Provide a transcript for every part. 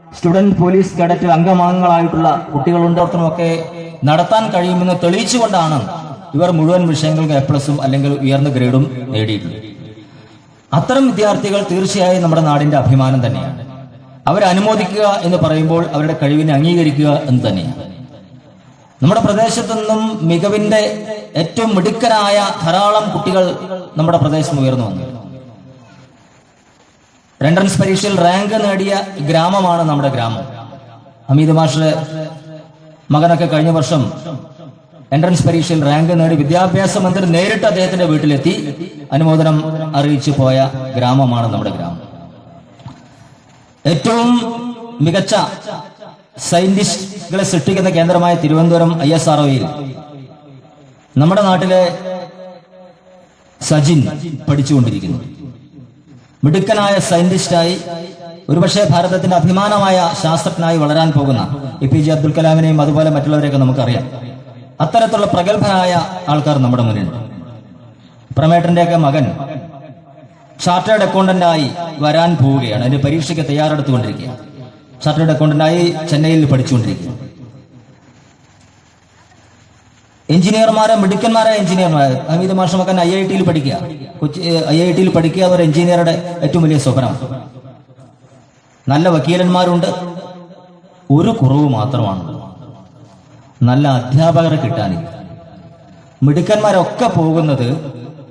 Student police cadet അംഗമാംഗങ്ങളായിട്ടുള്ള കുട്ടികളുണ്ടോർത്തുമൊക്കെ നടത്താൻ കഴിയുമെന്ന് തെളിയിച്ചുകൊണ്ടാണ് ഇവർ മുഴുവൻ വിഷയങ്ങൾക്ക് എ+ഉം അല്ലെങ്കിൽ ഉയർന്ന ഗ്രേഡും നേടിയിട്ടുള്ളത്. അത്തരം വിദ്യാർത്ഥികൾ തീർച്ചയായും നമ്മുടെ നാടിന്റെ അഭിമാനം തന്നെയാണ്. അവരെ അനുമോദിക്കുക എന്ന് പറയുമ്പോൾ അവരുടെ കഴിവിനെ അംഗീകരിക്കുക എന്ന് തന്നെയാണ്. നമ്മുടെ പ്രദേശത്തു നിന്നും മികവിന്റെ ഏറ്റവും മിടുക്കരായ ധാരാളം കുട്ടികൾ നമ്മുടെ പ്രദേശം ഉയർന്നു വന്നു. എൻട്രൻസ് പരീക്ഷയിൽ റാങ്ക് നേടിയ ഗ്രാമമാണ് നമ്മുടെ ഗ്രാമം. ഹമീദ് മാഷിന്റെ മകനൊക്കെ കഴിഞ്ഞ വർഷം എൻട്രൻസ് പരീക്ഷയിൽ റാങ്ക് നേടി വിദ്യാഭ്യാസ മന്ത്രി നേരിട്ട് അദ്ദേഹത്തിന്റെ വീട്ടിലെത്തി അനുമോദനം അറിയിച്ചു പോയ ഗ്രാമമാണ് നമ്മുടെ ഗ്രാമം. ഏറ്റവും മികച്ച സയന്റിസ്റ്റുകളെ സൃഷ്ടിക്കുന്ന കേന്ദ്രമായ തിരുവനന്തപുരം ISROയിൽ നമ്മുടെ നാട്ടിലെ സജിൻ പഠിച്ചുകൊണ്ടിരിക്കുന്നു. മിടുക്കനായ സയന്റിസ്റ്റായി ഒരുപക്ഷെ ഭാരതത്തിന്റെ അഭിമാനമായ ശാസ്ത്രജ്ഞനായി വളരാൻ പോകുന്ന APJ അബ്ദുൽ കലാമിനെയും അതുപോലെ മറ്റുള്ളവരെയൊക്കെ നമുക്കറിയാം. അത്തരത്തിലുള്ള പ്രഗത്ഭരായ ആൾക്കാർ നമ്മുടെ മുന്നിലുണ്ട്. പ്രമേട്ടന്റെയൊക്കെ മകൻ ചാർട്ടേഡ് അക്കൗണ്ടന്റായി വരാൻ പോവുകയാണ്. അതിന്റെ പരീക്ഷയ്ക്ക് തയ്യാറെടുത്തുകൊണ്ടിരിക്കുകയാണ്. ചാർട്ടേഡ് അക്കൗണ്ടന്റായി ചെന്നൈയിൽ പഠിച്ചുകൊണ്ടിരിക്കുകയാണ്. എഞ്ചിനീയർമാരെ മിടുക്കന്മാരായ എഞ്ചിനീയർമാർ ഹമീദ് മാഷ മകൻ IIT-യിൽ പഠിക്കുക. IIT-യിൽ പഠിക്കുക എന്നൊരു എഞ്ചിനീയറുടെ ഏറ്റവും വലിയ സ്വപ്നം. നല്ല വക്കീലന്മാരുണ്ട്. ഒരു കുറവ് മാത്രമാണ്, നല്ല അധ്യാപകരെ കിട്ടാനില്ല. മിടുക്കന്മാരൊക്കെ പോകുന്നത്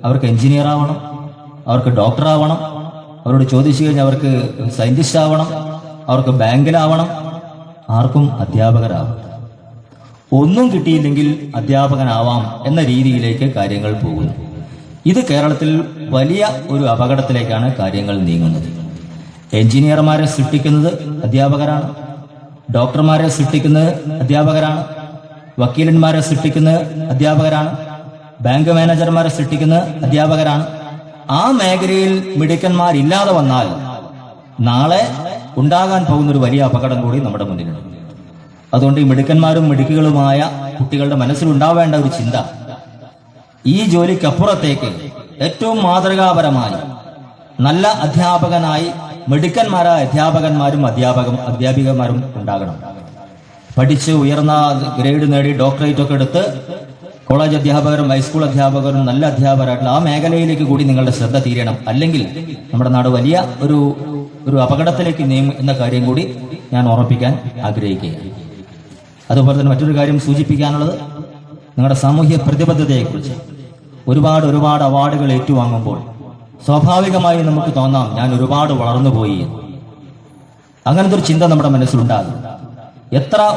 അവർക്ക് എഞ്ചിനീയർ ആവണം, അവർക്ക് ഡോക്ടർ ആവണം, അവരോട് ചോദിച്ചു കഴിഞ്ഞാൽ അവർക്ക് സയന്റിസ്റ്റ് ആവണം, അവർക്ക് ബാങ്കിലാവണം, ആർക്കും അധ്യാപകരാവണം. ഒന്നും കിട്ടിയില്ലെങ്കിൽ അധ്യാപകനാവാം എന്ന രീതിയിലേക്ക് കാര്യങ്ങൾ പോകുന്നു. ഇത് കേരളത്തിൽ വലിയ ഒരു അപകടത്തിലേക്കാണ് കാര്യങ്ങൾ നീങ്ങുന്നത്. എഞ്ചിനീയർമാരെ സൃഷ്ടിക്കുന്നത് അധ്യാപകരാണ്, ഡോക്ടർമാരെ സൃഷ്ടിക്കുന്നത് അധ്യാപകരാണ്, വക്കീലന്മാരെ സൃഷ്ടിക്കുന്നത് അധ്യാപകരാണ്, ബാങ്ക് മാനേജർമാരെ സൃഷ്ടിക്കുന്നത് അധ്യാപകരാണ്. ആ മേഖലയിൽ മിടുക്കന്മാരില്ലാതെ വന്നാൽ നാളെ ഉണ്ടാകാൻ പോകുന്ന ഒരു വലിയ അപകടം കൂടി നമ്മുടെ മുന്നിലുണ്ട്. അതുകൊണ്ട് ഈ മിടുക്കന്മാരും മിടുക്കുകളുമായ കുട്ടികളുടെ മനസ്സിലുണ്ടാവേണ്ട ഒരു ചിന്ത, ഈ ജോലിക്കപ്പുറത്തേക്ക് ഏറ്റവും മാതൃകാപരമായി നല്ല അധ്യാപകനായി മിടുക്കന്മാരായ അധ്യാപകന്മാരും അധ്യാപികമാരും ഉണ്ടാകണം. പഠിച്ച് ഉയർന്ന ഗ്രേഡ് നേടി ഡോക്ടറേറ്റ് ഒക്കെ എടുത്ത് കോളേജ് അധ്യാപകരും ഹൈസ്കൂൾ അധ്യാപകരും നല്ല അധ്യാപകരായിട്ടുള്ള ആ മേഖലയിലേക്ക് കൂടി നിങ്ങളുടെ ശ്രദ്ധ തീരണം. അല്ലെങ്കിൽ നമ്മുടെ നാട് വലിയ ഒരു അപകടത്തിലേക്ക് നീങ്ങും എന്ന കാര്യം കൂടി ഞാൻ ഓർമ്മിപ്പിക്കാൻ ആഗ്രഹിക്കുകയാണ്. അതുപോലെ തന്നെ മറ്റൊരു കാര്യം സൂചിപ്പിക്കാനുള്ളത്, നിങ്ങളുടെ സാമൂഹ്യ പ്രതിബദ്ധതയെക്കുറിച്ച്. ഒരുപാട് അവാർഡുകൾ ഏറ്റുവാങ്ങുമ്പോൾ സ്വാഭാവികമായി നമുക്ക് തോന്നാം ഞാൻ ഒരുപാട് വളർന്നുപോയി. അങ്ങനത്തെ ഒരു ചിന്ത നമ്മുടെ മനസ്സിലുണ്ടാകും.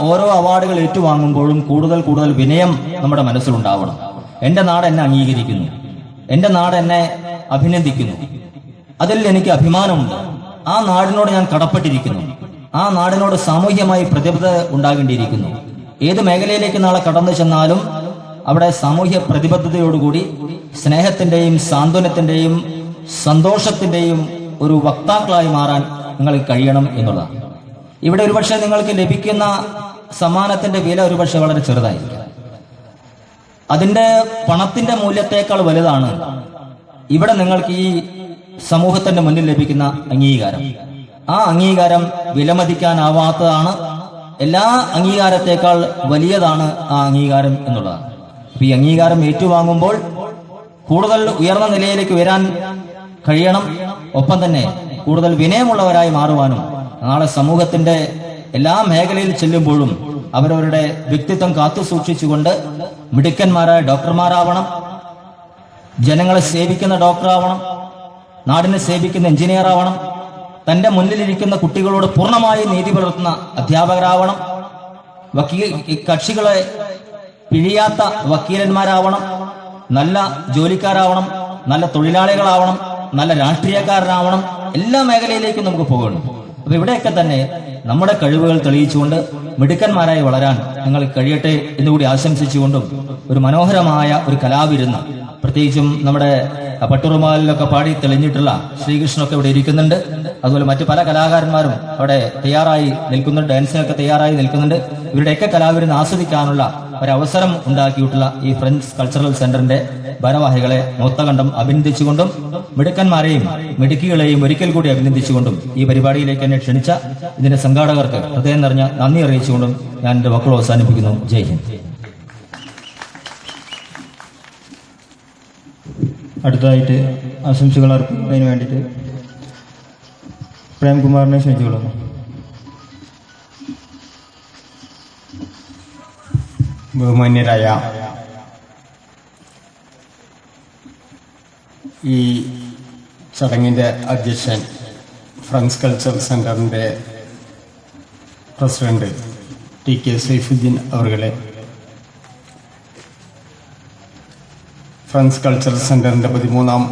ഓരോ അവാർഡുകൾ ഏറ്റുവാങ്ങുമ്പോഴും കൂടുതൽ വിനയം നമ്മുടെ മനസ്സിലുണ്ടാവണം. എന്റെ നാട് എന്നെ അംഗീകരിക്കുന്നു, എന്റെ നാട് എന്നെ അഭിനന്ദിക്കുന്നു, അതിൽ എനിക്ക് അഭിമാനമുണ്ട്, ആ നാടിനോട് ഞാൻ കടപ്പെട്ടിരിക്കുന്നു, ആ നാടിനോട് സാമൂഹ്യമായി പ്രതിബദ്ധത ഉണ്ടാകേണ്ടിയിരിക്കുന്നു. ഏത് മേഖലയിലേക്ക് നാളെ കടന്നു ചെന്നാലും അവിടെ സാമൂഹ്യ പ്രതിബദ്ധതയോടുകൂടി സ്നേഹത്തിന്റെയും സാന്ത്വനത്തിന്റെയും സന്തോഷത്തിന്റെയും ഒരു വക്താക്കളായി മാറാൻ നിങ്ങൾക്ക് കഴിയണം എന്നുള്ളതാണ്. ഇവിടെ ഒരുപക്ഷെ നിങ്ങൾക്ക് ലഭിക്കുന്ന സമ്മാനത്തിന്റെ വില ഒരുപക്ഷെ വളരെ ചെറുതായിരിക്കും. അതിന്റെ പണത്തിന്റെ മൂല്യത്തേക്കാൾ വലുതാണ് ഇവിടെ നിങ്ങൾക്ക് ഈ സമൂഹത്തിന്റെ മുന്നിൽ ലഭിക്കുന്ന അംഗീകാരം. ആ അംഗീകാരം വിലമതിക്കാനാവാത്തതാണ്. എല്ലാ അംഗീകാരത്തെക്കാൾ വലിയതാണ് ആ അംഗീകാരം എന്നുള്ളതാണ്. അപ്പൊ ഈ അംഗീകാരം ഏറ്റുവാങ്ങുമ്പോൾ കൂടുതൽ ഉയർന്ന നിലയിലേക്ക് വരാൻ കഴിയണം. ഒപ്പം തന്നെ കൂടുതൽ വിനയമുള്ളവരായി മാറുവാനും നാളെ സമൂഹത്തിന്റെ എല്ലാ മേഖലയിൽ ചെല്ലുമ്പോഴും അവരവരുടെ വ്യക്തിത്വം കാത്തു സൂക്ഷിച്ചുകൊണ്ട് മിടുക്കന്മാരായ ഡോക്ടർമാരാവണം, ജനങ്ങളെ സേവിക്കുന്ന ഡോക്ടറാവണം, നാടിനെ സേവിക്കുന്ന എഞ്ചിനീയർ ആവണം, തന്റെ മുന്നിലിരിക്കുന്ന കുട്ടികളോട് പൂർണ്ണമായി നീതി പുലർത്തുന്ന അധ്യാപകരാവണം, കക്ഷികളെ പിഴിയാത്ത വക്കീലന്മാരാവണം, നല്ല ജോലിക്കാരാവണം, നല്ല തൊഴിലാളികളാവണം, നല്ല രാഷ്ട്രീയക്കാരനാവണം. എല്ലാ മേഖലയിലേക്കും നമുക്ക് പോകണം. അപ്പൊ ഇവിടെയൊക്കെ തന്നെ നമ്മുടെ കഴിവുകൾ തെളിയിച്ചുകൊണ്ട് മിടുക്കന്മാരായി വളരാൻ നിങ്ങൾ കഴിയട്ടെ എന്നുകൂടി ആശംസിച്ചുകൊണ്ടും ഒരു മനോഹരമായ ഒരു കലാവിരുന്ന്, പ്രത്യേകിച്ചും നമ്മുടെ പട്ടുറുമാലിലൊക്കെ പാടി തെളിഞ്ഞിട്ടുള്ള ശ്രീകൃഷ്ണനൊക്കെ ഇവിടെ ഇരിക്കുന്നുണ്ട്. അതുപോലെ മറ്റു പല കലാകാരന്മാരും അവിടെ തയ്യാറായി നിൽക്കുന്നുണ്ട്, ഡാൻസിനൊക്കെ തയ്യാറായി നിൽക്കുന്നുണ്ട്. ഇവരുടെയൊക്കെ കലാവിരുന്ന് ആസ്വദിക്കാനുള്ള ഒരവസരം ഉണ്ടാക്കിയിട്ടുള്ള ഈ ഫ്രണ്ട്സ് കൾച്ചറൽ സെന്ററിന്റെ ഭാരവാഹികളെ മൂത്തകണ്ഠം അഭിനന്ദിച്ചുകൊണ്ടും മിടുക്കന്മാരെയും മിടുക്കികളെയും ഒരിക്കൽ കൂടി അഭിനന്ദിച്ചുകൊണ്ടും ഈ പരിപാടിയിലേക്ക് എന്നെ ക്ഷണിച്ച ഇതിന്റെ സംഘാടകർക്ക് ഹൃദയം നിറഞ്ഞ നന്ദി അറിയിച്ചുകൊണ്ടും ഞാൻ എന്റെ വാക്കുകൾ അവസാനിപ്പിക്കുന്നു. ജയ് ഹിന്ദ്. അടുത്തതായിട്ട് ആശംസകൾ അർപ്പിക്കുന്നതിന് വേണ്ടിയിട്ട് പ്രേംകുമാറിനെ ക്ഷണിച്ചുകൊള്ളുന്നു. ബഹുമാന്യരായ ഈ ചടങ്ങിൻ്റെ അധ്യക്ഷൻ, ഫ്രണ്ട്സ് കൾച്ചറൽ സെൻ്ററിൻ്റെ പ്രസിഡന്റ് TK സൈഫുദ്ദീൻ അവர்களെ, ഫ്രണ്ട്സ് കൾച്ചറൽ സെൻ്ററിൻ്റെ 13ാം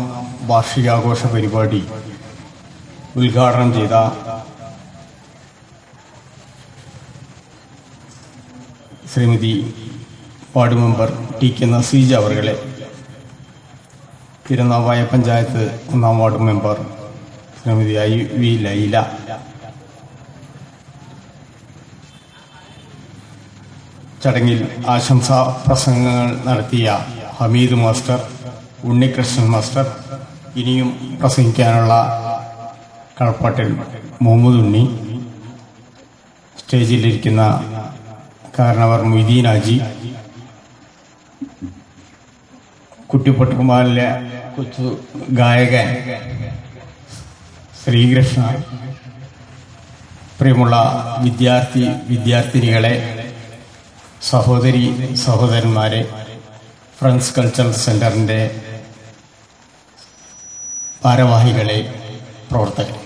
വാർഷികാഘോഷ പരിപാടി ഉദ്ഘാടനം ചെയ്ത Shrimati ward member TK Naseeja അവர்களെ, തിരുനാവായ പഞ്ചായത്ത് 1ാം ward member Shrimati IV Laila, ചടങ്ങിൽ ആശംസാ പ്രസംഗങ്ങൾ നടത്തിയ ഹമീദ് മാസ്റ്റർ, ഉണ്ണികൃഷ്ണൻ മാസ്റ്റർ, ഇനിയും പ്രസംഗിക്കാനുള്ള കളപ്പാട്ടിൽ മുഹമ്മദ് ഉണ്ണി, സ്റ്റേജിലിരിക്കുന്ന കാരണവർ മൊയ്തീൻ ഹാജി, കുട്ടിപ്പട്ടുകുമാരിലെ കൊച്ചു ഗായകൻ ശ്രീകൃഷ്ണ, പ്രിയമുള്ള വിദ്യാർത്ഥിനികളെ, സഹോദരി സഹോദരന്മാരെ, ഫ്രണ്ട്സ് കൾച്ചറൽ സെൻ്ററിൻ്റെ ഭാരവാഹികളെ, പ്രവർത്തകരെ,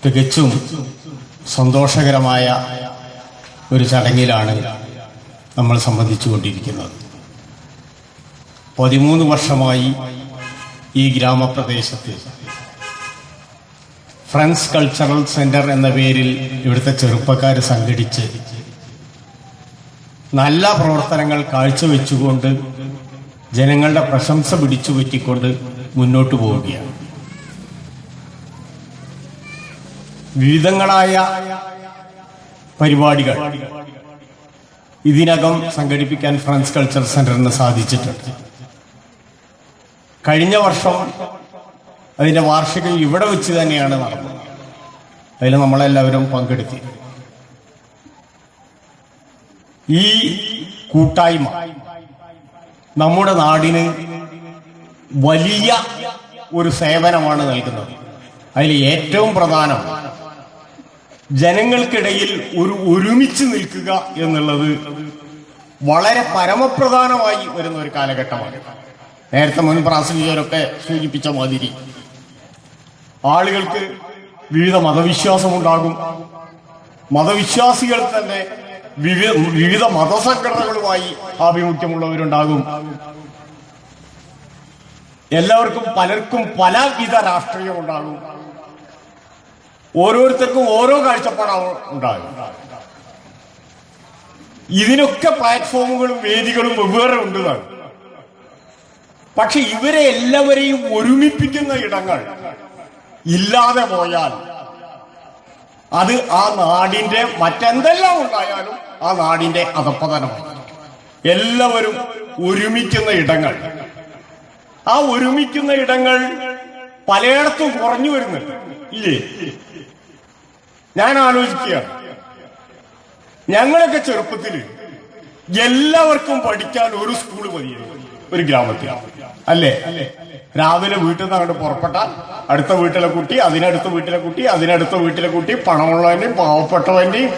തികച്ചും സന്തോഷകരമായ ഒരു ചടങ്ങിലാണ് നമ്മൾ സംബന്ധിച്ചുകൊണ്ടിരിക്കുന്നത്. 13 വർഷമായി ഈ ഗ്രാമപ്രദേശത്ത് ഫ്രണ്ട്സ് കൾച്ചറൽ സെൻ്റർ എന്ന പേരിൽ ഇവിടുത്തെ ചെറുപ്പക്കാർ സംഘടിച്ച് നല്ല പ്രവർത്തനങ്ങൾ കാഴ്ചവെച്ചുകൊണ്ട് ജനങ്ങളുടെ പ്രശംസ പിടിച്ചു പറ്റിക്കൊണ്ട് മുന്നോട്ട് പോവുകയാണ്. വിവിധങ്ങളായ പരിപാടികൾ ഇതിനകം സംഘടിപ്പിക്കാൻ ഫ്രണ്ട്സ് കൾച്ചറൽ സെന്ററിന് സാധിച്ചിട്ടുണ്ട്. കഴിഞ്ഞ വർഷം അതിന്റെ വാർഷികം ഇവിടെ വെച്ച് തന്നെയാണ് നടന്നത്. അതിൽ നമ്മളെല്ലാവരും പങ്കെടുത്തി. ഈ കൂട്ടായ്മ നമ്മുടെ നാടിന് വലിയ ഒരു സേവനമാണ് നൽകുന്നത്. അതിൽ ഏറ്റവും പ്രധാനം ജനങ്ങൾക്കിടയിൽ ഒരുമിച്ച് നിൽക്കുക എന്നുള്ളത് വളരെ പരമപ്രധാനമായി വരുന്ന ഒരു കാലഘട്ടമാണ്. നേരത്തെ മുൻ പ്രാസംഗികരൊക്കെ സൂചിപ്പിച്ച മാതിരി ആളുകൾക്ക് വിവിധ മതവിശ്വാസമുണ്ടാകും. മതവിശ്വാസികൾ തന്നെ വിവിധ മതസംഘടനകളുമായി ആഭിമുഖ്യമുള്ളവരുണ്ടാകും. എല്ലാവർക്കും പലർക്കും പലവിധ രാഷ്ട്രീയം ഉണ്ടാകും. ഓരോരുത്തർക്കും ഓരോ കാഴ്ചപ്പാടാണ് ഉണ്ടാകും. ഇതിനൊക്കെ പ്ലാറ്റ്ഫോമുകളും വേദികളും വെവ്വേറെ ഉണ്ടതാണ്. പക്ഷെ ഇവരെ എല്ലാവരെയും ഒരുമിപ്പിക്കുന്ന ഇടങ്ങൾ ഇല്ലാതെ പോയാൽ അത് ആ നാടിന്റെ മറ്റെന്തെല്ലാം ഉണ്ടായാലും ആ നാടിന്റെ അധപ്പതനമായി. എല്ലാവരും ഒരുമിക്കുന്ന ഇടങ്ങൾ, ആ ഒരുമിക്കുന്ന ഇടങ്ങൾ പലയിടത്തും കുറഞ്ഞു വരുന്നുണ്ട്, ഇല്ലേ? ഞാൻ ആലോചിക്കുകയാണ്, ഞങ്ങളൊക്കെ ചെറുപ്പത്തിൽ എല്ലാവർക്കും പഠിക്കാൻ ഒരു സ്കൂൾ മതിയായിരുന്നു ഒരു ഗ്രാമത്തിൽ, അല്ലേ? രാവിലെ വീട്ടിൽ നിന്ന് അങ്ങോട്ട് പുറപ്പെട്ടാൽ അടുത്ത വീട്ടിലെ കുട്ടി, അതിനടുത്ത വീട്ടിലെ കുട്ടി, അതിനടുത്ത വീട്ടിലെ കുട്ടി, പണമുള്ളവന്റെയും പാവപ്പെട്ടവന്റെയും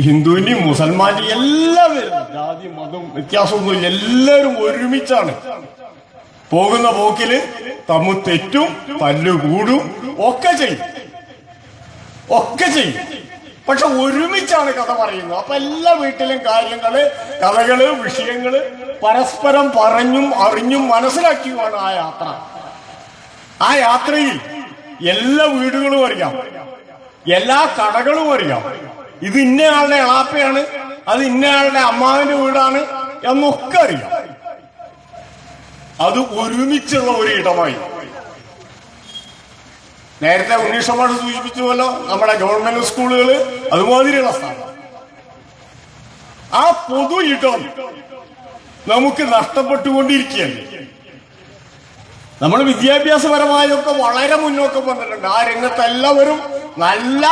ഹിന്ദുവിന്റെയും മുസൽമാന്റെയും എല്ലാവരും, ജാതി മതം വ്യത്യാസമൊന്നുമില്ല, എല്ലാവരും ഒരുമിച്ചാണ് പോകുന്ന. പോക്കില് തമ്മിൽ തെറ്റും തല്ലുകൂടും ഒക്കെ ചെയ്യും. പക്ഷെ ഒരുമിച്ചാണ് കഥ പറയുന്നത്. അപ്പൊ എല്ലാ വീട്ടിലും കഥകള് വിഷയങ്ങള് പരസ്പരം പറഞ്ഞും അറിഞ്ഞും മനസ്സിലാക്കിയുമാണ് ആ യാത്ര. ആ യാത്രയിൽ എല്ലാ വീടുകളും അറിയാം, എല്ലാ കടകളും അറിയാം. ഇത് ഇന്നയാളുടെ എളാപ്പയാണ്, അത് ഇന്നയാളുടെ അമ്മാവിന്റെ വീടാണ് എന്നൊക്കെ അറിയാം. അത് ഒരുമിച്ചുള്ള ഒരു ഇടമായി. നേരത്തെ ഉണ്ണീഷമാർ സൂചിപ്പിച്ചുവല്ലോ, നമ്മുടെ ഗവൺമെന്റ് സ്കൂളുകൾ അതുമാതിരിയുള്ള സ്ഥാനം. ആ പൊതു ഇടം നമുക്ക് നഷ്ടപ്പെട്ടുകൊണ്ടിരിക്കുകയല്ലേ. നമ്മൾ വിദ്യാഭ്യാസപരമായൊക്കെ വളരെ മുന്നോക്കം വന്നിട്ടുണ്ട്. ആ രംഗത്ത് എല്ലാവരും നല്ല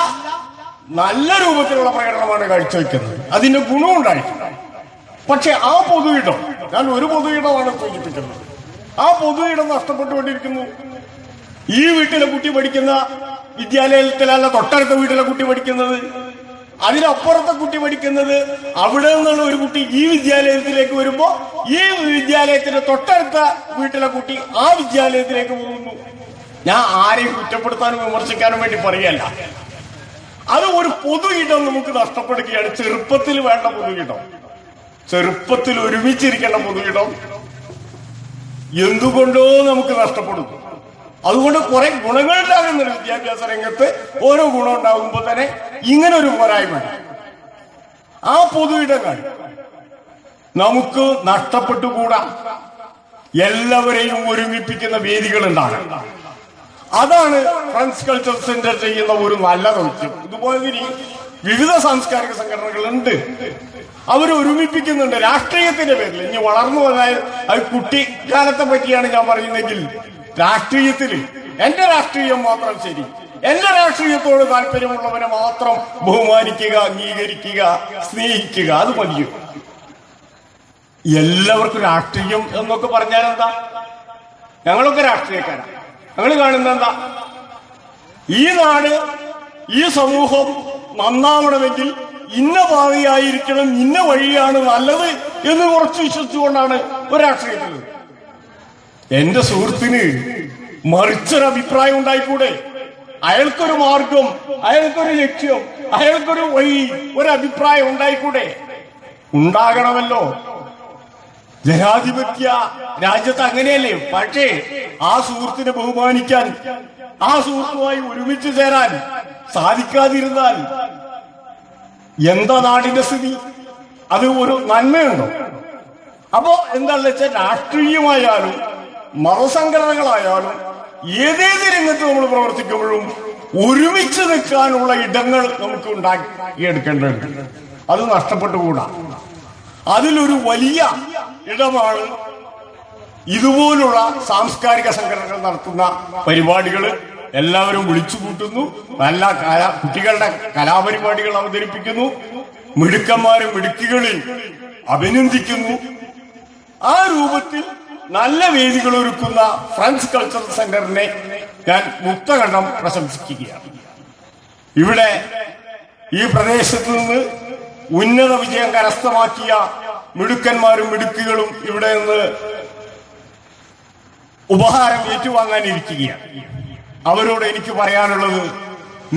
നല്ല രൂപത്തിലുള്ള പ്രകടനമാണ് കാഴ്ചവെക്കുന്നത്. അതിന്റെ ഗുണമുണ്ടായിട്ടുണ്ട്. പക്ഷെ ആ പൊതു ഇടം, ഞാൻ ഒരു പൊതു ഇടമാണ് സൂചിപ്പിക്കുന്നത്, ആ പൊതു ഇടം നഷ്ടപ്പെട്ടുകൊണ്ടിരിക്കുന്നു. ഈ വീട്ടിലെ കുട്ടി പഠിക്കുന്ന വിദ്യാലയത്തിലല്ല തൊട്ടടുത്ത വീട്ടിലെ കുട്ടി പഠിക്കുന്നത്, അതിനപ്പുറത്തെ കുട്ടി പഠിക്കുന്നത്. അവിടെ നിന്നുള്ള ഒരു കുട്ടി ഈ വിദ്യാലയത്തിലേക്ക് വരുമ്പോ ഈ വിദ്യാലയത്തിന്റെ തൊട്ടടുത്ത വീട്ടിലെ കുട്ടി ആ വിദ്യാലയത്തിലേക്ക് പോകുന്നു. ഞാൻ ആരെയും കുറ്റപ്പെടുത്താനും വിമർശിക്കാനും വേണ്ടി പറയല്ല. അത് ഒരു പൊതു ഇടം നമുക്ക് നഷ്ടപ്പെടുകയാണ്. ചെറുപ്പത്തിൽ വേണ്ട പൊതു ഇടം, ചെറുപ്പത്തിൽ ഒരുമിച്ചിരിക്കേണ്ട പൊതു ഇടം എന്തുകൊണ്ടോ നമുക്ക് നഷ്ടപ്പെടുന്നു. അതുകൊണ്ട് കുറെ ഗുണങ്ങളുണ്ടാകുന്നുണ്ട് വിദ്യാഭ്യാസ രംഗത്ത്. ഓരോ ഗുണം ഉണ്ടാകുമ്പോൾ തന്നെ ഇങ്ങനെ ഒരു പോരായ്മ. ആ പൊതു ഇടങ്ങൾ നമുക്ക് നഷ്ടപ്പെട്ടുകൂടാ. എല്ലാവരെയും ഒരുമിപ്പിക്കുന്ന വേദികൾ ഉണ്ടാകണം. അതാണ് ഫ്രണ്ട്സ് കൾച്ചർ സെന്റർ ചെയ്യുന്ന ഒരു നല്ല ദൗത്യം. ഇതുപോലെ വിവിധ സാംസ്കാരിക സംഘടനകളുണ്ട്, അവർ ഒരുമിപ്പിക്കുന്നുണ്ട് രാഷ്ട്രീയത്തിന്റെ പേരിൽ. ഇനി വളർന്നു വന്നാൽ അത് കുട്ടിക്കാലത്തെ പറ്റിയാണ് ഞാൻ പറയുന്നെങ്കിൽ, രാഷ്ട്രീയത്തില് എന്റെ രാഷ്ട്രീയം മാത്രം ശരി, എന്റെ രാഷ്ട്രീയത്തോട് താല്പര്യമുള്ളവനെ മാത്രം ബഹുമാനിക്കുക, അംഗീകരിക്കുക, സ്നേഹിക്കുക, അത് മതിയോ? എല്ലാവർക്കും രാഷ്ട്രീയം എന്നൊക്കെ പറഞ്ഞാൽ എന്താ? ഞങ്ങളൊക്കെ രാഷ്ട്രീയക്കാരാണ്. ഞങ്ങൾ കാണുന്ന എന്താ? ഈ നാട്, ഈ സമൂഹം നന്നാവണമെങ്കിൽ ഇന്ന പാതയായിരിക്കണം, ഇന്ന വഴിയാണ് നല്ലത് എന്ന് കുറച്ച് വിശ്വസിച്ചുകൊണ്ടാണ് ഒരു രാഷ്ട്രീയത്തിൽ. എന്റെ സുഹൃത്തിന് മറിച്ചൊരു അഭിപ്രായം ഉണ്ടായിക്കൂടെ? അയാൾക്കൊരു മാർഗം, അയാൾക്കൊരു ലക്ഷ്യം, അയാൾക്കൊരു വഴി, ഒരു അഭിപ്രായം ഉണ്ടായിക്കൂടെ? ഉണ്ടാകണമല്ലോ. ജനാധിപത്യ രാജ്യത്ത് അങ്ങനെയല്ലേ. പക്ഷേ ആ സുഹൃത്തിനെ ബഹുമാനിക്കാൻ, ആ സുഹൃത്തുമായി ഒരുമിച്ച് ചേരാൻ സാധിക്കാതിരുന്നാൽ എന്താ നാടിന്റെ സ്ഥിതി? അത് ഒരു നന്മയുണ്ടോ? അപ്പോ എന്താണെന്ന് വെച്ചാൽ രാഷ്ട്രീയമായാലും മതസംഘടനകളായാലും ഏതേത് രംഗത്ത് നമ്മൾ പ്രവർത്തിക്കുമ്പോഴും ഒരുമിച്ച് നിൽക്കാനുള്ള ഇടങ്ങൾ നമുക്ക് ഉണ്ടാക്കിയെടുക്കേണ്ടതുണ്ട്. അത് നഷ്ടപ്പെട്ടുകൂടാ. അതിലൊരു വലിയ ഇടമാണ് ഇതുപോലുള്ള സാംസ്കാരിക സംഘടനകൾ നടത്തുന്ന പരിപാടികൾ. എല്ലാവരും വിളിച്ചു കൂട്ടുന്നു, നല്ല കുട്ടികളുടെ കലാപരിപാടികൾ അവതരിപ്പിക്കുന്നു, മിടുക്കന്മാരും മിടുക്കികളിൽ അഭിനന്ദിക്കുന്നു. ആ രൂപത്തിൽ നല്ല വേദികൾ ഒരുക്കുന്ന ഫ്രണ്ട്സ് കൾച്ചർ സെന്ററിനെ ഞാൻ മുക്തകണ്ഠം പ്രശംസിക്കുകയാണ്. ഇവിടെ ഈ പ്രദേശത്ത് നിന്ന് ഉന്നത വിജയം കരസ്ഥമാക്കിയ മിടുക്കന്മാരും മിടുക്കുകളും ഇവിടെ നിന്ന് ഉപഹാരം ഏറ്റുവാങ്ങാനിരിക്കുകയാണ്. അവരോട് എനിക്ക് പറയാനുള്ളത്,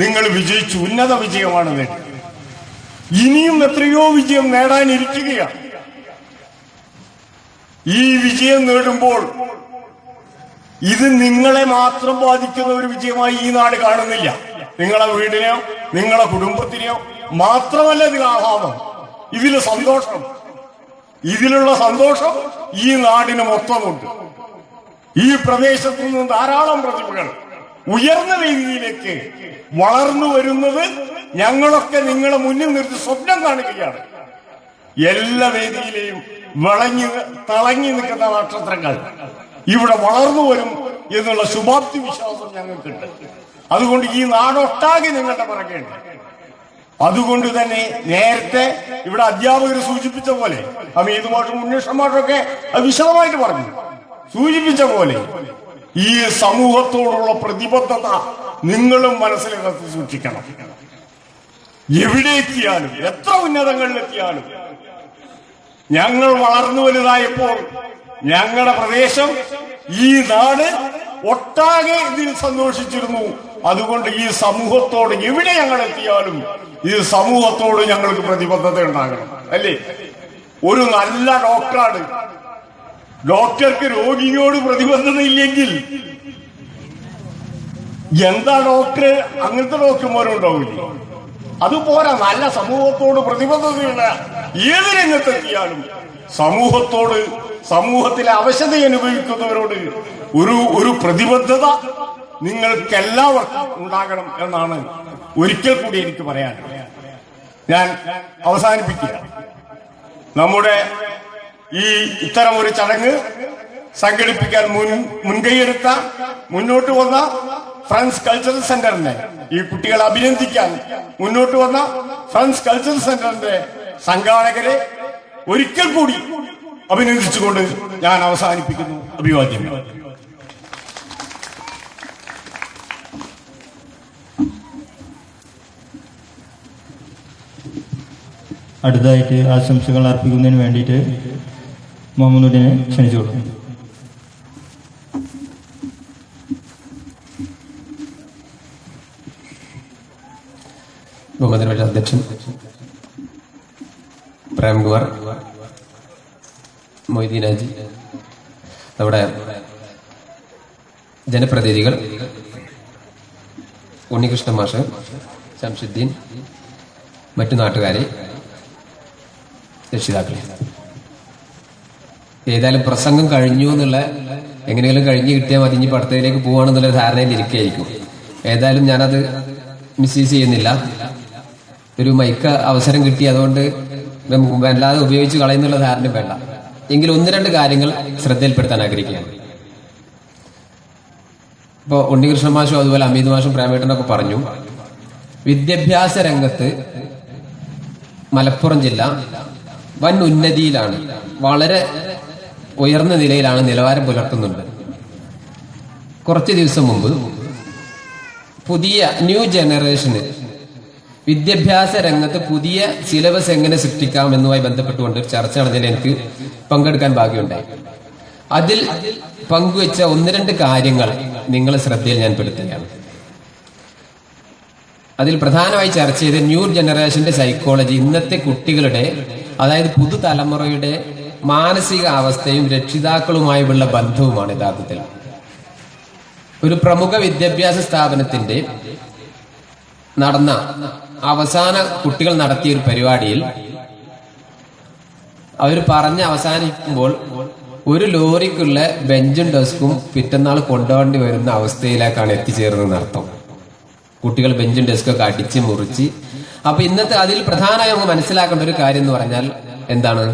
നിങ്ങൾ വിജയിച്ചു, ഉന്നത വിജയമാണ് നേടി. ഇനിയും എത്രയോ വിജയം നേടാനിരിക്കുകയാണ്. ഈ വിജയം നേടുമ്പോൾ ഇത് നിങ്ങളെ മാത്രം ബാധിക്കുന്ന ഒരു വിജയമായി ഈ നാട് കാണുന്നില്ല. നിങ്ങളെ വീടിനെയോ നിങ്ങളെ കുടുംബത്തിനെയോ മാത്രമല്ല ഇതിൽ ആഹ്ലാദം, ഇതില് സന്തോഷം. ഇതിലുള്ള സന്തോഷം ഈ നാടിന് മൊത്തമുണ്ട്. ഈ പ്രദേശത്തു നിന്ന് ധാരാളം പ്രതിഭകൾ ഉയർന്ന വേദിയിലേക്ക് വളർന്നു വരുന്നത് ഞങ്ങളൊക്കെ നിങ്ങളെ മുന്നിൽ നിർത്തി സ്വപ്നം കാണുകയാണ്. എല്ലാ വേദിയിലെയും തിളങ്ങി നിൽക്കുന്ന നക്ഷത്രങ്ങൾ ഇവിടെ വളർന്നു വരും എന്നുള്ള ശുഭാപ്തി വിശ്വാസം ഞങ്ങൾക്കുണ്ട്. അതുകൊണ്ട് ഈ നാടൊട്ടാകെ നിങ്ങളുടെ പിറകെയുണ്ട്. അതുകൊണ്ട് തന്നെ നേരത്തെ ഇവിടെ അധ്യാപകർ സൂചിപ്പിച്ച പോലെ, ഹമീദ് മാഷും ഉണ്ണീഷ് മാഷൊക്കെ അത് വിശദമായിട്ട് പറഞ്ഞു, സൂചിപ്പിച്ച പോലെ ഈ സമൂഹത്തോടുള്ള പ്രതിബദ്ധത നിങ്ങളും മനസ്സിലകത്ത് സൂക്ഷിക്കണം. എവിടെ എത്തിയാലും, എത്ര ഉന്നതങ്ങളിലെത്തിയാലും, ഞങ്ങൾ വളർന്നു വലുതായപ്പോൾ ഞങ്ങളുടെ പ്രദേശം, ഈ നാട് ഒട്ടാകെ ഇതിൽ സന്തോഷിച്ചിരുന്നു. അതുകൊണ്ട് ഈ സമൂഹത്തോട് എവിടെ ഞങ്ങൾ എത്തിയാലും ഈ സമൂഹത്തോട് ഞങ്ങൾക്ക് പ്രതിബദ്ധത ഉണ്ടാകണം, അല്ലേ? ഒരു നല്ല ഡോക്ടറാണ്, ഡോക്ടർക്ക് രോഗിയോട് പ്രതിബദ്ധത ഇല്ലെങ്കിൽ എന്താ ഡോക്ടർ? അങ്ങനത്തെ ഡോക്ടർമാരുണ്ടാവില്ലേ? അതുപോലെ നല്ല സമൂഹത്തോട് പ്രതിബദ്ധതയുള്ള ഏത് രംഗത്തെത്തിയാലും സമൂഹത്തോട്, സമൂഹത്തിലെ അവശത അനുഭവിക്കുന്നവരോട് ഒരു പ്രതിബദ്ധത നിങ്ങൾക്കെല്ലാവർക്കും ഉണ്ടാകണം എന്നാണ് ഒരിക്കൽ കൂടി എനിക്ക് പറയാനുള്ളത്. ഞാൻ അവസാനിപ്പിക്കുക. നമ്മുടെ ഈ ഇത്തരം ഒരു ചടങ്ങ് സംഘടിപ്പിക്കാൻ മുൻകൈയെടുത്ത മുന്നോട്ട് വന്ന ഫ്രണ്ട്സ് കൾച്ചറൽ സെന്ററിനെ, ഈ കുട്ടികളെ അഭിനന്ദിക്കാൻ മുന്നോട്ട് വന്ന ഫ്രണ്ട്സ് കൾച്ചറൽ സെന്ററിന്റെ സംഘാടകരെ ഒരിക്കൽ കൂടി അഭിനന്ദിച്ചുകൊണ്ട് ഞാൻ അവസാനിപ്പിക്കുന്നു. അഭിവാദ്യം. അടുത്തതായിട്ട് ആശംസകൾ അർപ്പിക്കുന്നതിന് വേണ്ടിയിട്ട് മുഹമ്മദിനെ ക്ഷണിച്ചുകൊള്ളും. ബഹുമാനപ്പെട്ട അധ്യക്ഷൻ പ്രേംകുമാർ, മൊയ്തീൻ ഹാജി, നമ്മുടെ ജനപ്രതിനിധികൾ, ഉണ്ണികൃഷ്ണൻ മാഷ്, ശംസുദ്ദീൻ, മറ്റു നാട്ടുകാരെ, രക്ഷിതാക്കളെ, ഏതായാലും പ്രസംഗം കഴിഞ്ഞു എന്നുള്ള എങ്ങനെയെങ്കിലും കഴിഞ്ഞ് കിട്ടിയാൽ മതി, ഇനി പഠിത്തത്തിലേക്ക് പോവാണെന്നുള്ള ധാരണയിൽ ഇരിക്കുകയായിരിക്കും. ഏതായാലും ഞാനത് മിസ്യൂസ് ചെയ്യുന്നില്ല. ഒരു മൈക്ക് അവസരം കിട്ടി, അതുകൊണ്ട് വല്ലാതെ ഉപയോഗിച്ച് കളയുന്നുള്ള ധാരണ വേണ്ട. എങ്കിലും ഒന്ന് രണ്ട് കാര്യങ്ങൾ ശ്രദ്ധയിൽപ്പെടുത്താൻ ആഗ്രഹിക്കുകയാണ്. ഇപ്പോൾ ഉണ്ണികൃഷ്ണൻ മാഷും അതുപോലെ അമീത് മാഷും പ്രേമേട്ടനൊക്കെ പറഞ്ഞു, വിദ്യാഭ്യാസ രംഗത്ത് മലപ്പുറം ജില്ല വൻ ഉന്നതിയിലാണ്, വളരെ ഉയർന്ന നിലയിലാണ്, നിലവാരം പുലർത്തുന്നുണ്ട്. കുറച്ച് ദിവസം മുമ്പ് പുതിയ ന്യൂ ജനറേഷന് വിദ്യാഭ്യാസ രംഗത്ത് പുതിയ സിലബസ് എങ്ങനെ സൃഷ്ടിക്കാം എന്നുമായി ബന്ധപ്പെട്ടുകൊണ്ട് ഒരു ചർച്ച നടന്നതിൽ എനിക്ക് പങ്കെടുക്കാൻ ഭാഗ്യമുണ്ടായി. അതിൽ പങ്കുവെച്ച ഒന്ന് രണ്ട് കാര്യങ്ങൾ നിങ്ങളെ ശ്രദ്ധയിൽ ഞാൻ പെടുത്തുകയാണ്. അതിൽ പ്രധാനമായി ചർച്ച ചെയ്ത ന്യൂ ജനറേഷന്റെ സൈക്കോളജി, ഇന്നത്തെ കുട്ടികളുടെ, അതായത് പുതുതലമുറയുടെ മാനസിക അവസ്ഥയും രക്ഷിതാക്കളുമായുള്ള ബന്ധവുമാണ്. യഥാർത്ഥത്തിൽ ഒരു പ്രമുഖ വിദ്യാഭ്യാസ സ്ഥാപനത്തിന്റെ നടന്ന അവസാന കുട്ടികൾ നടത്തിയ ഒരു പരിപാടിയിൽ അവർ പറഞ്ഞ് അവസാനിക്കുമ്പോൾ ഒരു ലോറിക്കുള്ള ബെഞ്ചും ഡെസ്കും പിറ്റന്നാൾ കൊണ്ടുപോകേണ്ടി വരുന്ന അവസ്ഥയിലേക്കാണ് എത്തിച്ചേർന്നതെന്ന് അർത്ഥം. കുട്ടികൾ ബെഞ്ചും ഡെസ്കൊക്കെ അടിച്ച് മുറിച്ച്. അപ്പൊ ഇന്നത്തെ അതിൽ പ്രധാനമായി നമുക്ക് മനസ്സിലാക്കേണ്ട ഒരു കാര്യം എന്ന് പറഞ്ഞാൽ എന്താണ്?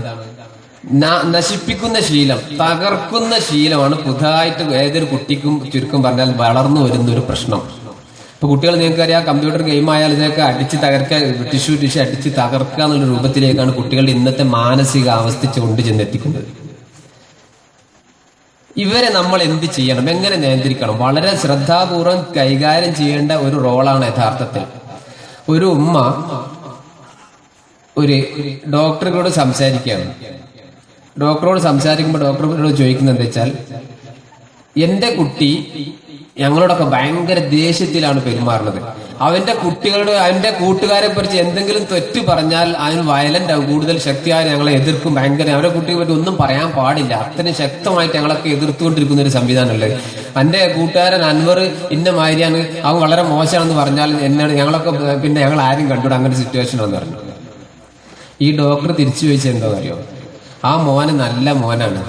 നശിപ്പിക്കുന്ന ശീലം, തകർക്കുന്ന ശീലമാണ് പുതുതായിട്ട് ഏതൊരു കുട്ടിക്കും ചുരുക്കം പറഞ്ഞാൽ വളർന്നു വരുന്ന ഒരു പ്രശ്നം. ഇപ്പൊ കുട്ടികൾ നിങ്ങൾക്കറിയാം, കമ്പ്യൂട്ടർ ഗെയിം ആയാലും ഇതൊക്കെ അടിച്ച് തകർക്കുക, ടിഷ്യൂ അടിച്ച് തകർക്കുക എന്നുള്ള രൂപത്തിലേക്കാണ് കുട്ടികളുടെ ഇന്നത്തെ മാനസിക അവസ്ഥ കൊണ്ടു ചെന്നെത്തിക്കുന്നത്. ഇവരെ നമ്മൾ എന്ത് ചെയ്യണം, എങ്ങനെ നിയന്ത്രിക്കണം? വളരെ ശ്രദ്ധാപൂർവം കൈകാര്യം ചെയ്യേണ്ട ഒരു റോളാണ് യഥാർത്ഥത്തിൽ. ഒരു ഉമ്മ ഒരു ഡോക്ടറോട് സംസാരിക്കുകയാണ്. ഡോക്ടറോട് സംസാരിക്കുമ്പോൾ ഡോക്ടറോട് ചോദിക്കുന്നത് എന്താ വെച്ചാൽ, എന്റെ കുട്ടി ഞങ്ങളോടൊക്കെ ഭയങ്കര ദേഷ്യത്തിലാണ് പെരുമാറുന്നത്. അവന്റെ കൂട്ടുകാരെ കുറിച്ച് എന്തെങ്കിലും തെറ്റ് പറഞ്ഞാൽ അതിന് വയലന്റ് ആവും, കൂടുതൽ ശക്തിയായി ഞങ്ങളെ എതിർക്കും. ഭയങ്കര അവരുടെ കുട്ടിയെ പറ്റി ഒന്നും പറയാൻ പാടില്ല, അത്രയും ശക്തമായിട്ട് ഞങ്ങളൊക്കെ എതിർത്തുകൊണ്ടിരിക്കുന്ന ഒരു സംവിധാനമുള്ളത്. എന്റെ കൂട്ടുകാരൻ അൻവർ ഇന്ന മാതിരിയാണ്, അവൻ വളരെ മോശമാണെന്ന് പറഞ്ഞാൽ ഞങ്ങളൊക്കെ പിന്നെ ഞങ്ങൾ ആരും കണ്ടുകൂടാ, അങ്ങനെ സിറ്റുവേഷൻ ആണെന്ന് പറഞ്ഞു. ഈ ഡോക്ടർ തിരിച്ചു ചോദിച്ചത് എന്താ അറിയോ? ആ മോന് നല്ല മോനാണ്,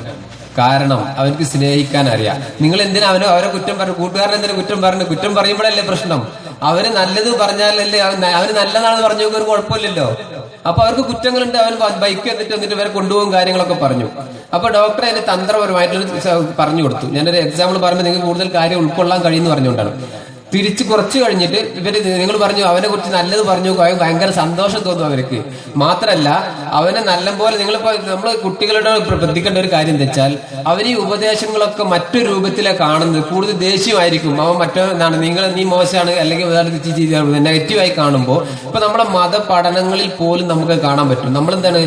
കാരണം അവർക്ക് സ്നേഹിക്കാൻ അറിയാം. നിങ്ങൾ എന്തിനാ അവരെ കുറ്റം പറഞ്ഞു? കൂട്ടുകാരൻ എന്തിനാ കുറ്റം പറഞ്ഞു? കുറ്റം പറയുമ്പോഴല്ലേ പ്രശ്നം. അവര് നല്ലത് പറഞ്ഞാലല്ലേ, അവര് നല്ലതാണെന്ന് പറഞ്ഞു ഒരു കുഴപ്പമില്ലല്ലോ. അപ്പൊ അവർക്ക് കുറ്റങ്ങളുണ്ട്. അവൻ ബൈക്ക് എന്നിട്ട് ഇവരെ കൊണ്ടുപോകും കാര്യങ്ങളൊക്കെ പറഞ്ഞു. അപ്പൊ ഡോക്ടർ അതിന് തന്ത്രപരമായിട്ട് പറഞ്ഞു കൊടുത്തു. ഞാനൊരു എക്സാമ്പിൾ പറയുമ്പോൾ നിങ്ങൾക്ക് കൂടുതൽ കാര്യം ഉൾക്കൊള്ളാൻ കഴിയുമെന്ന് പറഞ്ഞുകൊണ്ടാണ്. തിരിച്ച് കുറച്ച് കഴിഞ്ഞിട്ട് നിങ്ങൾ പറഞ്ഞു അവനെ കുറിച്ച് നല്ലത് പറഞ്ഞു, ഭയങ്കര സന്തോഷം തോന്നും അവർക്ക്. മാത്രല്ല അവനെ നല്ലപോലെ നിങ്ങളിപ്പോ നമ്മൾ കുട്ടികളുടെ ശ്രദ്ധിക്കേണ്ട ഒരു കാര്യം എന്താ വെച്ചാൽ, അവർ ഈ ഉപദേശങ്ങളൊക്കെ മറ്റൊരു രൂപത്തിലാണ് കാണുന്നത്. കൂടുതൽ ദേഷ്യമായിരിക്കും. അവൻ മറ്റൊന്നാണ്, നീ മോശമാണ് അല്ലെങ്കിൽ നെഗറ്റീവായി കാണുമ്പോൾ ഇപ്പൊ നമ്മുടെ മതപഠനങ്ങളിൽ പോലും നമുക്ക് കാണാൻ പറ്റും. നമ്മളെന്താണ്,